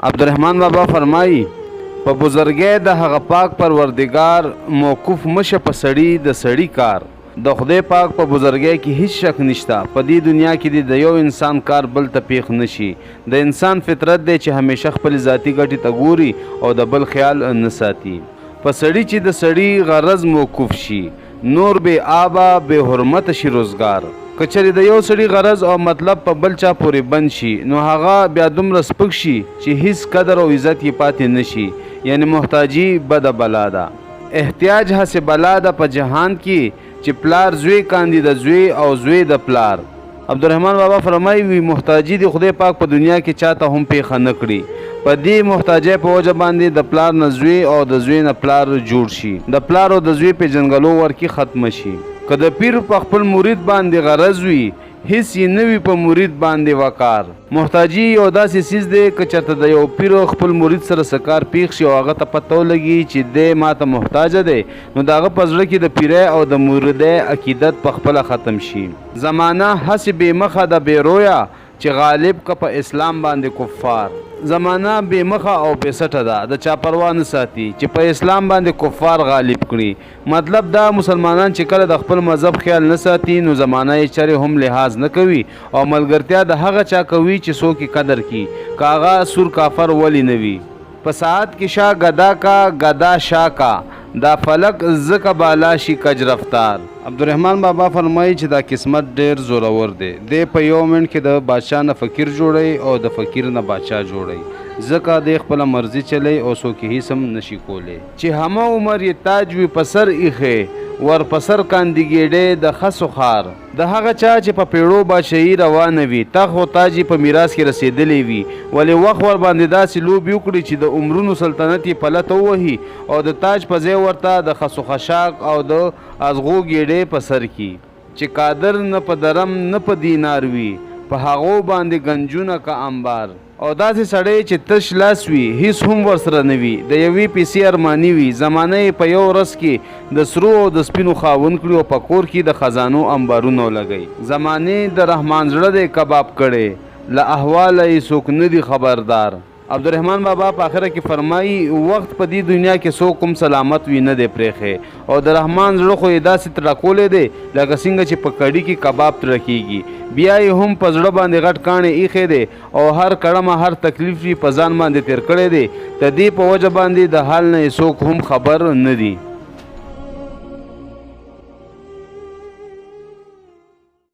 عبدالرحمن بابا فرمایي په بزرګۍ د هغه پاک پروردګار موقوف مشه په سړي د سړي کار. د خدای پاک په بزرګۍ کې هیڅ شک نشته. په دې دنیا کې د یو انسان کار بل ته پیښ نشي. د انسان فطرت دی چې همیشه خپل ذاتي ګټې ته ګوري او د بل خیال نه ساتي. په سړي چې د سړي غرض موقوف شي نور بې آبه بې حرمته شي روزګار. که چېرې د یو سړي غرض او مطلب په بل چا پورې بند شي نو هغه بیا دومره سپک شي چې هیڅ قدر او عزت یې پاتې نشي. یعنی محتاجي بده بلا ده. احتیاج هسې بلا ده په جهان کې چې پلار زوی کاندي د زوی او زوی د پلار. عبدالرحمن بابا فرمایي وي محتاجي د خدای پاک په دنیا کې چاته هم پیښه نه کړي. په دې محتاجۍ په وجه باندې د پلار نه زوی او د زوی نه پلار جوړ شي. د پلار او د زوی پیژنګلو ورکې ختمه شي. که د پیر په خپل مرید باندې غرض وي هیڅ یې نه وي په مرید باندې وقار. محتاجي یو داسې څیز دی که چېرته د یو پیر خپل مرید سره څه کار پیښ شي او هغه ته پته ولګي چې دی ماته محتاجه دی نو د هغه په زړه کې د پیری او د مریدۍ عقیدت په خپله ختم شي. زمانه هسې بې مخه ده بې رویه چې غالب که په اسلام باندې کفار. زمانه بې مخه او بې سټه ده د چا پروا نه ساتي چې په اسلام باندې کفار غالب کړي. مطلب دا مسلمانان چې کله د خپل مذهب خیال نه ساتي نو زمانه یې چرې هم لحاظ نه کوي او ملګرتیا د هغه چا کوي چې څوک یې قدر کړي که هغه سور کافر ولی نه وي. په ساعت کې شا گدا کا گدا شا کا دا فلک زکه بالا شي کج رفتار. عبدالرحمن بابا فرمایي چې دا قسمت ډیر زورور دی. دی په یو منټ کې د بادشاه نه فقیر جوړی او د فقیر نه بادشاه جوړی. ځکه دی خپله مرضي چلی او څوک یې هیڅ هم نشي کولی. چې همه عمر یې تاج وي په سر ایښی ور په سر کاندي ګېډۍ د خسو خار. د هغه چا چې په پیړو بادشاهي روانه وي تخ او تاج یې په میراث کې رسېدلی وي ولې وخت ور باندې داسې لوبې وکړي چې د عمرونو سلطنت یې پلته ووهي او د تاج په ځای ورته د خسو خشاک او د ازغو ګېډۍ په سر کې چې قادر نه په درم نه په دینار وي په هغو باندې گنجونه که انبار. او داسې سړی چې تش لاس وي هیڅ هم ورسره نه وي د یوې پیسې ارماني وي. زمانه یې په یو ورځ کې د سرو او د سپینو خاوند کړي او په کور کې د خزانو انبارونه ولګوي. زمانې د رحمان زړه دی کباب کړی له احواله یې څوک نه دي خبردار. عبدالرحمن بابا په آخره کې فرمایي وخت په دې دنیا کې څوک هم سلامت وي نه دی پرېښی او د رحمان زړه خو یې داسې تړکولی دی لکه څنګه چې په کړي کې کباب تړه کېږي. بیا یې هم په زړه باندې غټ کاڼی ایښی دی او هر کړمه هر تکلیف یې په ځان باندې تېر کړی دی. د دې په وجه باندې د حال نه یې څوک هم خبر نه دي.